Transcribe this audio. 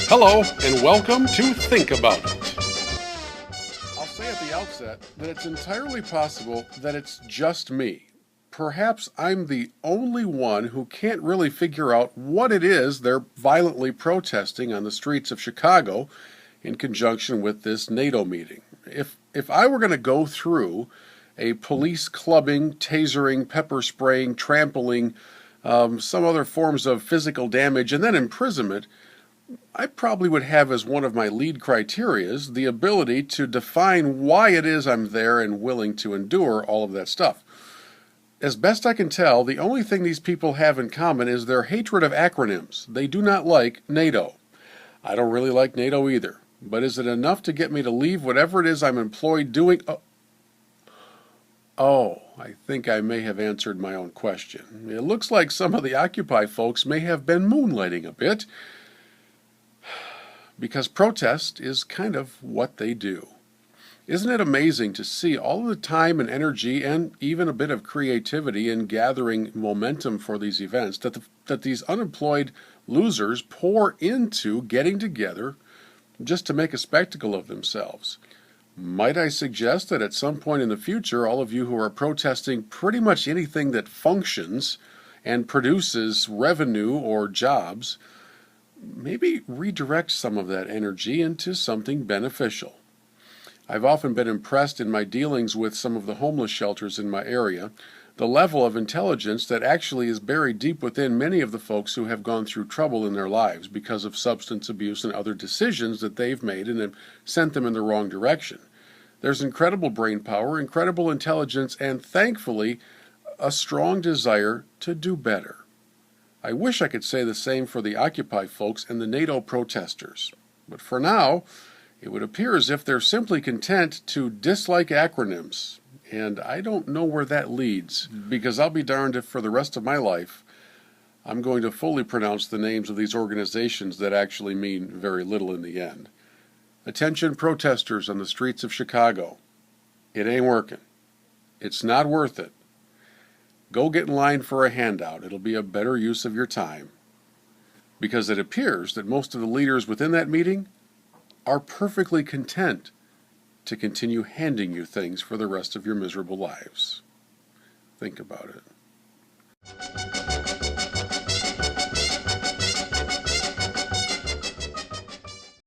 Hello, and welcome to Think About It. I'll say at the outset that it's entirely possible that it's just me. Perhaps I'm the only one who can't really figure out what it is they're violently protesting on the streets of Chicago in conjunction with this NATO meeting. If I were going to go through a police clubbing, tasering, pepper spraying, trampling, some other forms of physical damage, and then imprisonment, I probably would have as one of my lead criterias the ability to define why it is I'm there and willing to endure all of that stuff. As best I can tell, the only thing these people have in common is their hatred of acronyms. They do not like NATO. I don't really like NATO either. But is it enough to get me to leave whatever it is I'm employed doing? I think I may have answered my own question. It looks like some of the Occupy folks may have been moonlighting a bit, because protest is kind of what they do. Isn't it amazing to see all of the time and energy and even a bit of creativity in gathering momentum for these events that these unemployed losers pour into getting together just to make a spectacle of themselves? Might I suggest that at some point in the future, all of you who are protesting pretty much anything that functions and produces revenue or jobs, maybe redirect some of that energy into something beneficial. I've often been impressed in my dealings with some of the homeless shelters in my area, the level of intelligence that actually is buried deep within many of the folks who have gone through trouble in their lives because of substance abuse and other decisions that they've made and have sent them in the wrong direction. There's incredible brain power, incredible intelligence, and thankfully, a strong desire to do better. I wish I could say the same for the Occupy folks and the NATO protesters. But for now, it would appear as if they're simply content to dislike acronyms. And I don't know where that leads, because I'll be darned if for the rest of my life I'm going to fully pronounce the names of these organizations that actually mean very little in the end. Attention protesters on the streets of Chicago. It ain't working. It's not worth it. Go get in line for a handout. It'll be a better use of your time. Because it appears that most of the leaders within that meeting are perfectly content to continue handing you things for the rest of your miserable lives. Think about it.